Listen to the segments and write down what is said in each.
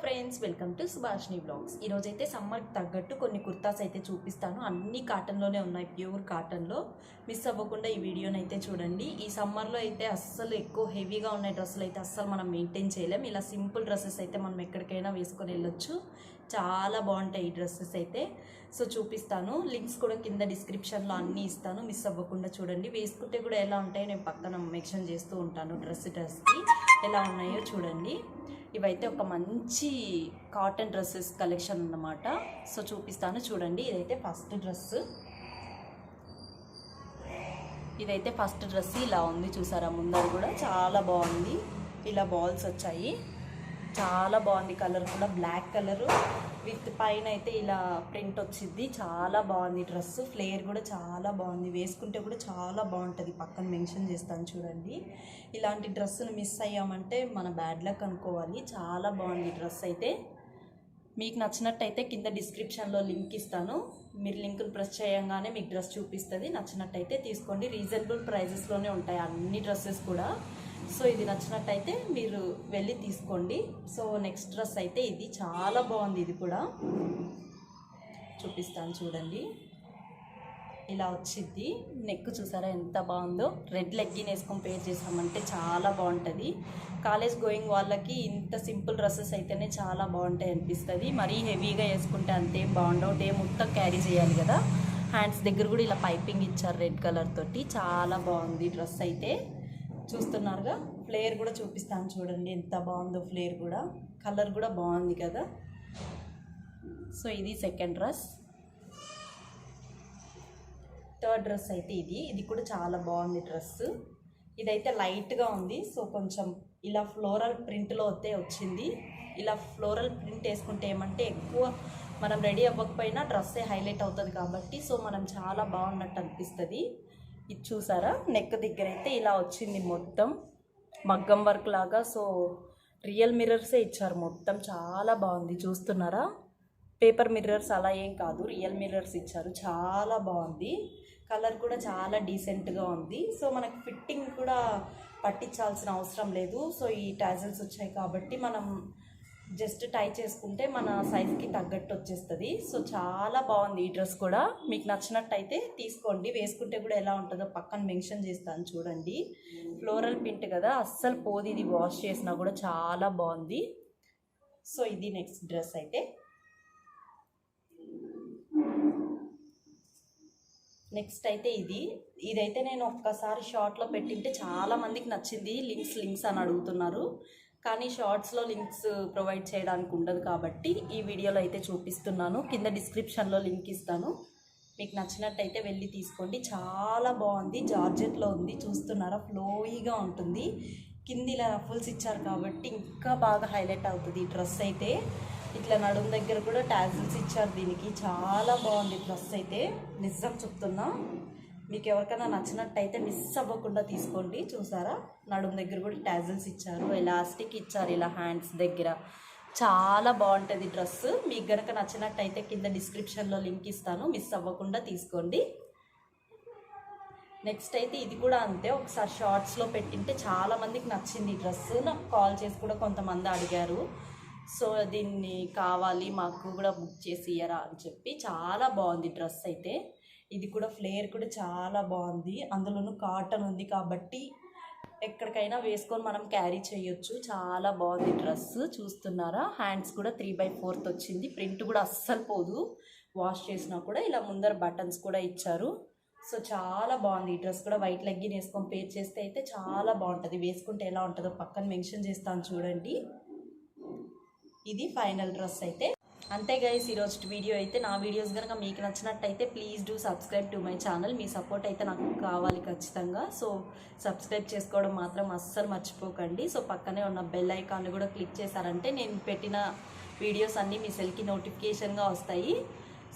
Friends, welcome to Subhashini blogs. ఈరోజైతే సమ్మర్కి తగ్గట్టు కొన్ని కుర్తాస్ అయితే చూపిస్తాను. అన్ని కాటన్లోనే ఉన్నాయి, ప్యూర్ కాటన్లో. మిస్ అవ్వకుండా ఈ వీడియోని అయితే చూడండి. ఈ సమ్మర్లో అయితే అస్సలు ఎక్కువ హెవీగా ఉన్న డ్రెస్సులు అయితే అస్సలు మనం మెయింటైన్ చేయలేం. ఇలా సింపుల్ డ్రెస్సెస్ అయితే మనం ఎక్కడికైనా వేసుకొని వెళ్ళొచ్చు. చాలా బాగుంటాయి ఈ డ్రెస్సెస్ అయితే. సో చూపిస్తాను, లింక్స్ కూడా కింద డిస్క్రిప్షన్లో అన్నీ ఇస్తాను, మిస్ అవ్వకుండా చూడండి. వేసుకుంటే కూడా ఎలా ఉంటాయో నేను పక్కన మెన్షన్ చేస్తూ ఉంటాను. డ్రెస్కి ఎలా ఉన్నాయో చూడండి. ఇవైతే ఒక మంచి కాటన్ డ్రెస్సెస్ కలెక్షన్ అన్నమాట. సో చూపిస్తాను చూడండి. ఇదైతే ఫస్ట్ డ్రెస్ ఇలా ఉంది, చూసారా? ముందర కూడా చాలా బాగుంది. ఇలా బాల్స్ వచ్చాయి, చాలా బాగుంది. కలర్ కూడా బ్లాక్ కలరు విత్ పైన అయితే ఇలా ప్రింట్ వచ్చింది. చాలా బాగుంది డ్రెస్. ఫ్లేర్ కూడా చాలా బాగుంది, వేసుకుంటే కూడా చాలా బాగుంటుంది. పక్కన మెన్షన్ చేస్తాను చూడండి. ఇలాంటి డ్రెస్సును మిస్ అయ్యామంటే మన బ్యాడ్ లక్ అనుకోవాలి. చాలా బాగుంది డ్రెస్ అయితే. మీకు నచ్చినట్టయితే కింద డిస్క్రిప్షన్లో లింక్ ఇస్తాను. మీరు లింక్ను ప్రెస్ చేయంగానే మీకు డ్రెస్ చూపిస్తుంది. నచ్చినట్టయితే తీసుకోండి. రీజనబుల్ ప్రైజెస్లోనే ఉంటాయి అన్ని డ్రెస్సెస్ కూడా. సో ఇది నచ్చినట్టయితే మీరు వెళ్ళి తీసుకోండి. సో నెక్స్ట్ డ్రెస్ అయితే ఇది చాలా బాగుంది. ఇది కూడా చూపిస్తాను చూడండి. ఇలా వచ్చింది. నెక్ చూసారా ఎంత బాగుందో. రెడ్ లెగ్గిన్ వేసుకొని పేర్ చేసామంటే చాలా బాగుంటుంది. కాలేజ్ గోయింగ్ వాళ్ళకి ఇంత సింపుల్ డ్రెస్సెస్ అయితేనే చాలా బాగుంటాయి అనిపిస్తుంది. మరీ హెవీగా వేసుకుంటే అంతేం బాగుండవు. డే మొత్తం క్యారీ చేయాలి కదా. హ్యాండ్స్ దగ్గర కూడా ఇలా పైపింగ్ ఇచ్చారు రెడ్ కలర్ తోటి. చాలా బాగుంది డ్రెస్ అయితే. చూస్తున్నారుగా. ఫ్లేర్ కూడా చూపిస్తాను చూడండి ఎంత బాగుందో. ఫ్లేర్ కూడా, కలర్ కూడా బాగుంది కదా. సో ఇది సెకండ్ డ్రెస్. థర్డ్ డ్రెస్ అయితే ఇది కూడా చాలా బాగుంది డ్రెస్. ఇదైతే లైట్గా ఉంది. సో కొంచెం ఇలా ఫ్లోరల్ ప్రింట్లో అయితే వచ్చింది. ఇలా ఫ్లోరల్ ప్రింట్ వేసుకుంటే ఏమంటే ఎక్కువ మనం రెడీ అవ్వకపోయినా డ్రెస్సే హైలైట్ అవుతుంది కాబట్టి సో మనం చాలా బాగున్నట్టు అనిపిస్తుంది. ఇది చూసారా, నెక్ దగ్గర అయితే ఇలా వచ్చింది మొత్తం మగ్గం వర్క్ లాగా. సో రియల్ మిర్రర్సే ఇచ్చారు మొత్తం. చాలా బాగుంది. చూస్తున్నారా, పేపర్ మిర్రర్స్ అలా ఏం కాదు, రియల్ మిర్రర్స్ ఇచ్చారు. చాలా బాగుంది. కలర్ కూడా చాలా డీసెంట్గా ఉంది. సో మనకు ఫిట్టింగ్ కూడా పట్టించాల్సిన అవసరం లేదు. సో ఈ టాజల్స్ వచ్చాయి కాబట్టి మనం జస్ట్ టై చేసుకుంటే మన సైజ్కి తగ్గట్టు వచ్చేస్తుంది. సో చాలా బాగుంది ఈ డ్రెస్ కూడా. మీకు నచ్చినట్టయితే తీసుకోండి. వేసుకుంటే కూడా ఎలా ఉంటుందో పక్కన మెన్షన్ చేస్తాను చూడండి. ఫ్లోరల్ ప్రింట్ కదా, అస్సలు పోదు. ఇది వాష్ చేసినా కూడా చాలా బాగుంది. సో ఇది నెక్స్ట్ డ్రెస్ అయితే. నెక్స్ట్ అయితే ఇదైతే నేను ఒక్కసారి షార్ట్లో పెట్టింటే చాలా మందికి నచ్చింది. లింక్స్ అని అడుగుతున్నారు, కానీ షార్ట్స్లో లింక్స్ ప్రొవైడ్ చేయడానికి ఉండదు కాబట్టి ఈ వీడియోలో అయితే చూపిస్తున్నాను. కింద డిస్క్రిప్షన్లో లింక్ ఇస్తాను. మీకు నచ్చినట్టయితే వెళ్ళి తీసుకోండి. చాలా బాగుంది. జార్జెట్లో ఉంది. చూస్తున్నారా, ఫ్లోయిగా ఉంటుంది. కింద ఇలా రఫుల్స్ ఇచ్చారు కాబట్టి ఇంకా బాగా హైలైట్ అవుతుంది ఈ డ్రెస్ అయితే. ఇట్లా నడుము దగ్గర కూడా టాజిల్స్ ఇచ్చారు దీనికి. చాలా బాగుంది డ్రెస్ అయితే, నిజం చెప్తున్నా. మీకు ఎవరికైనా నచ్చినట్టయితే మిస్ అవ్వకుండా తీసుకోండి. చూసారా, నడుము దగ్గర కూడా టాజిల్స్ ఇచ్చారు, ఎలాస్టిక్ ఇచ్చారు ఇలా హ్యాండ్స్ దగ్గర. చాలా బాగుంటుంది డ్రెస్. మీకు కనుక నచ్చినట్టయితే కింద డిస్క్రిప్షన్లో లింక్ ఇస్తాను, మిస్ అవ్వకుండా తీసుకోండి. నెక్స్ట్ అయితే ఇది కూడా అంతే. ఒకసారి షార్ట్స్లో పెట్టింటే చాలామందికి నచ్చింది ఈ డ్రెస్. నాకు కాల్ చేసి కూడా కొంతమంది అడిగారు. సో దీన్ని కావాలి మాకు కూడా బుక్ చేసి ఇయ్యరా అని చెప్పి. చాలా బాగుంది డ్రెస్ అయితే. ఇది కూడా ఫ్లేర్ కూడా చాలా బాగుంది. అందులోనూ కాటన్ ఉంది కాబట్టి ఎక్కడికైనా వేసుకొని మనం క్యారీ చేయొచ్చు. చాలా బాగుంది డ్రెస్. చూస్తున్నారా, హ్యాండ్స్ కూడా 3/4 వచ్చింది. ప్రింట్ కూడా అస్సలు పోదు, వాష్ చేసినా కూడా. ఇలా ముందర బటన్స్ కూడా ఇచ్చారు. సో చాలా బాగుంది ఈ డ్రెస్ కూడా. వైట్ లెగ్గిన్ వేసుకొని పేర్ చేస్తే అయితే చాలా బాగుంటుంది. వేసుకుంటే ఎలా ఉంటుందో పక్కన మెన్షన్ చేస్తాను చూడండి. ఇది ఫైనల్ డ్రెస్ అయితే. అంతే గైస్, ఈరోజు వీడియో అయితే. నా వీడియోస్ కనుక మీకు నచ్చినట్టయితే please do subscribe to my channel. Me support అయితే నాకు కావాలి ఖచ్చితంగా. సో సబ్స్క్రైబ్ చేసుకోవడం మాత్రం అస్సలు మర్చిపోకండి. సో పక్కనే ఉన్న బెల్ ఐకాన్ కూడా క్లిక్ చేశారంటే నేను పెట్టిన వీడియోస్ అన్నీ మీ సెల్కి నోటిఫికేషన్గా వస్తాయి.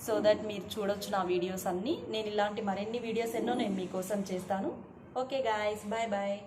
సో దట్ మీరు చూడొచ్చు నా వీడియోస్ అన్నీ. నేను ఇలాంటి మరిన్ని వీడియోస్ ఎన్నో నేను మీకోసం చేస్తాను. Okay guys, bye bye.